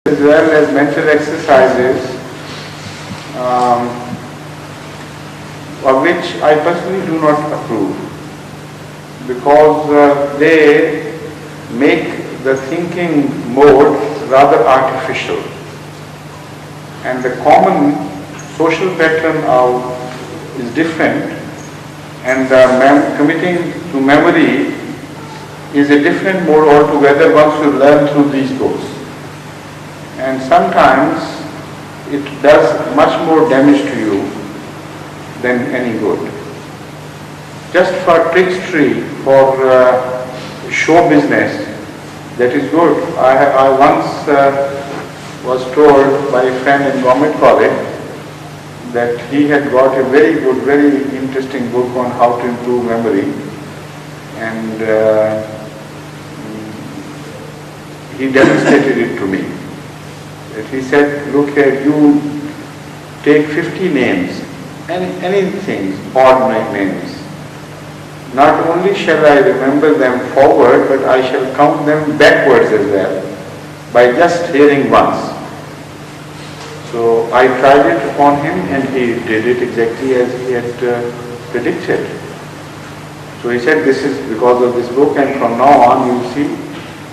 as well as mental exercises, of which I personally do not approve, because they make the thinking mode rather artificial, and the common social pattern is different, and committing to memory is a different mode altogether once you learn through these books. And sometimes it does much more damage to you than any good. Just for trickstery, for show business, that is good. I once was told by a friend in government college that he had got a very good, very interesting book on how to improve memory, and he demonstrated it to me. That he said, look here, you take 50 names, anything, odd names. Not only shall I remember them forward, but I shall count them backwards as well, by just hearing once. So I tried it upon him, and he did it exactly as he had predicted. So he said, this is because of this book, and from now on you'll see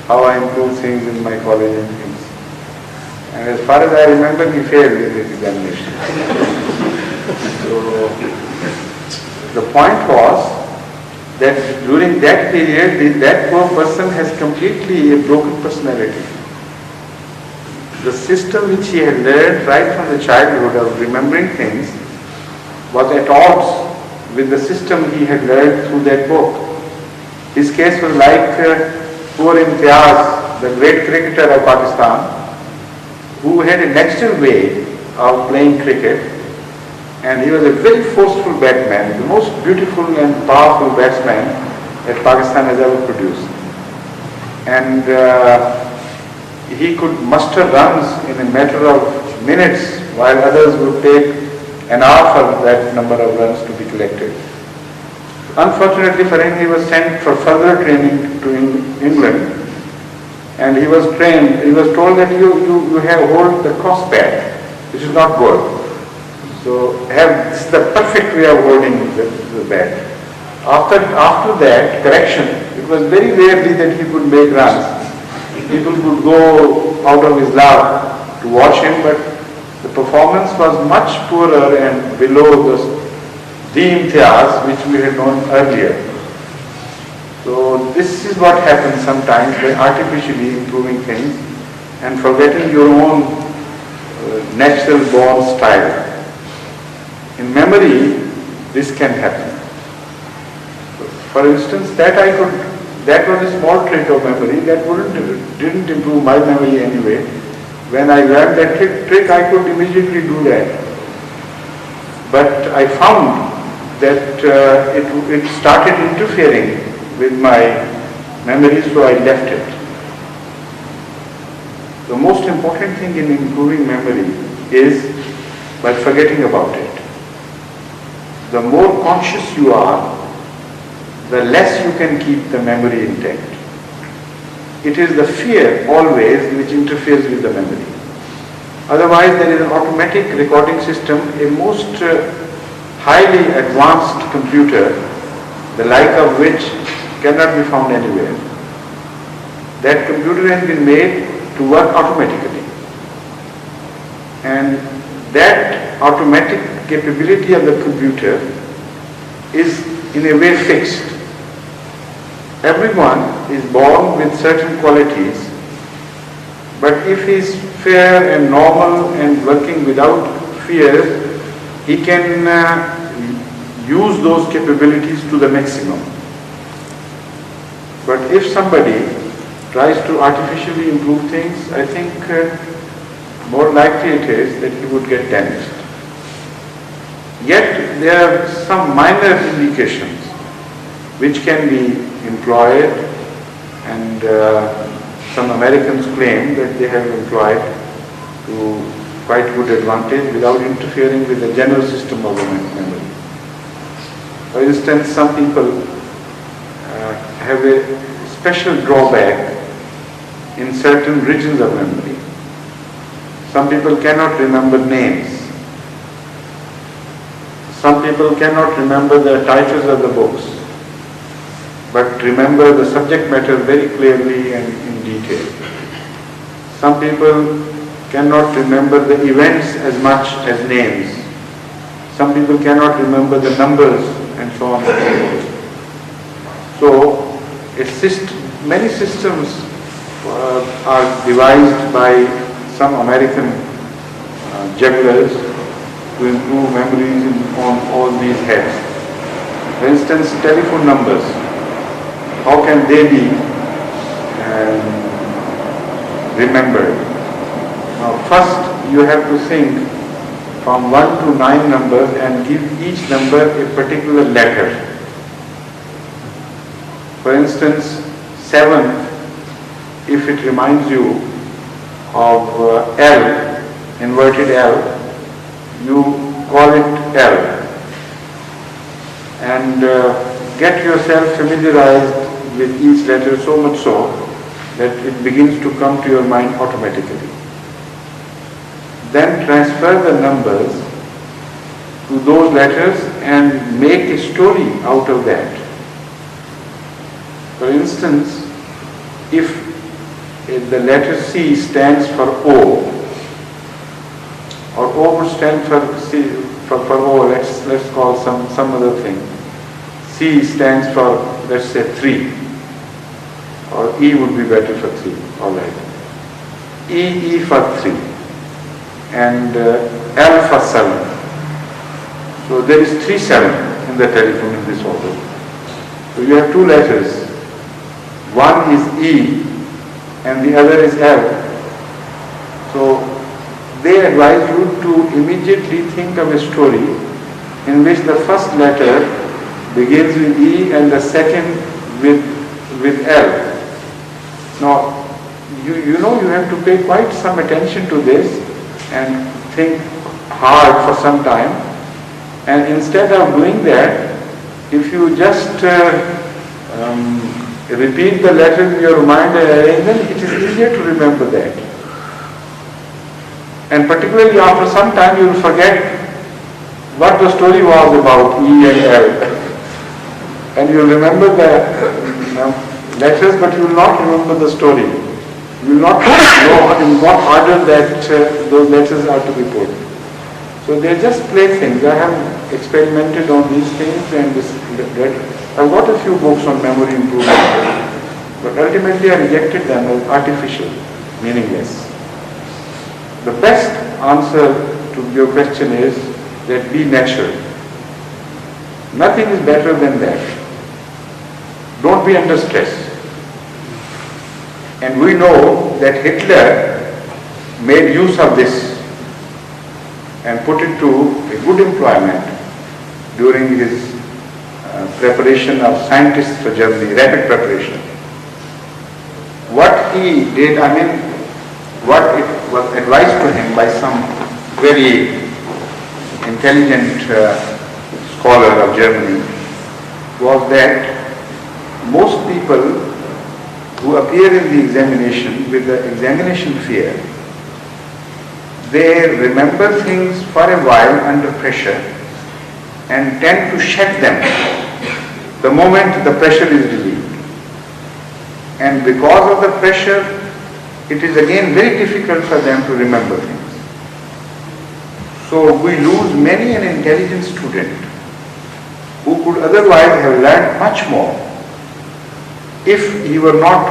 how I improve things in my college and things. And as far as I remember, he failed in his examination. So the point was that during that period, that poor person has completely a broken personality. The system which he had learned right from the childhood of remembering things was at odds with the system he had learned through that book. His case was like poor Imtiaz, the great cricketer of Pakistan, who had a natural way of playing cricket, and he was a very forceful batsman, the most beautiful and powerful batsman that Pakistan has ever produced. And he could muster runs in a matter of minutes, while others would take an hour for that number of runs to be collected. Unfortunately for him, he was sent for further training to England, and he was trained. He was told that you have hold the cross pad, which is not good. So this is the perfect way of holding the bat. After that correction, it was very rarely that he could make runs. People could go out of his love to watch him, but the performance was much poorer and below the Imtiaz which we had known earlier. So this is what happens sometimes by artificially improving things and forgetting your own natural born style. In memory, this can happen. For instance, that was a small trait of memory that didn't improve my memory anyway. When I learned that trick, I could immediately do that. But I found that it started interfering with my memory, so I left it. The most important thing in improving memory is by forgetting about it. The more conscious you are, the less you can keep the memory intact. It is the fear always which interferes with the memory. Otherwise, there is an automatic recording system, a most highly advanced computer, the like of which cannot be found anywhere. That computer has been made to work automatically. And that automatic capability of the computer is in a way fixed. Everyone is born with certain qualities, but if he is fair and normal and working without fear, he can use those capabilities to the maximum. But if somebody tries to artificially improve things, I think more likely it is that he would get damaged. Yet there are some minor indications which can be employed, and some Americans claim that they have employed to quite good advantage without interfering with the general system of memory. For instance, some people have a special drawback in certain regions of memory. Some people cannot remember names. Some people cannot remember the titles of the books, but remember the subject matter very clearly and in detail. Some people cannot remember the events as much as names. Some people cannot remember the numbers and so on and so forth. So, many systems are devised by some American jugglers to improve memories on all these heads. For instance, telephone numbers. How can they be remembered? Now, first you have to think from 1 to 9 numbers and give each number a particular letter. For instance, 7, if it reminds you of L, inverted L, you call it L. And get yourself familiarized with each letter so much so that it begins to come to your mind automatically. Then transfer the numbers to those letters and make a story out of that. For instance, if the letter C stands for O, or O would stand for O, let's call some other thing. C stands for, let's say, 3, or E would be better for 3, alright. E for 3, and L for 7. So there is 3 7 in the telephone in this order. So you have 2 letters. One is E and the other is L. So they advise you to immediately think of a story in which the first letter begins with E and the second with L. Now, you know you have to pay quite some attention to this and think hard for some time. And instead of doing that, if you just repeat the letters in your mind and arrange them, it is easier to remember that. And particularly after some time you will forget what the story was about E and L. And you will remember the letters, but you will not remember the story. You will not know in what order that those letters are to be put. So they are just playthings. I have experimented on these things and I've got a few books on memory improvement, but ultimately I rejected them as artificial, meaningless. The best answer to your question is that be natural. Nothing is better than that. Don't be under stress. And we know that Hitler made use of this and put it to a good employment during his preparation of scientists for Germany, rapid preparation. What he did, what it was advised to him by some very intelligent scholar of Germany, was that most people who appear in the examination with the examination fear, they remember things for a while under pressure and tend to shed them the moment the pressure is relieved. And because of the pressure, it is again very difficult for them to remember things. So we lose many an intelligent student who could otherwise have learned much more if he were not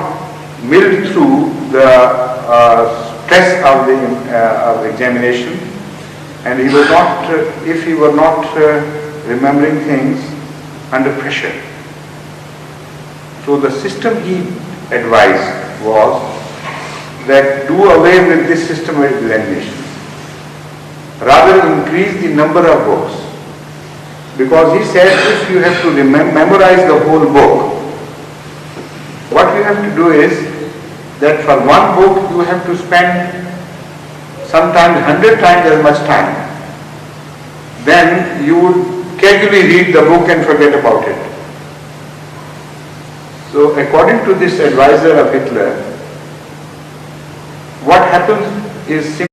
milled through the stress of the examination, and he was not, if he were not remembering things under pressure. So the system he advised was that do away with this system of examination. Rather increase the number of books. Because he said if you have to memorize the whole book, what you have to do is that for one book you have to spend sometimes 100 times as much time. Then you would casually read the book and forget about it. So according to this advisor of Hitler, what happens is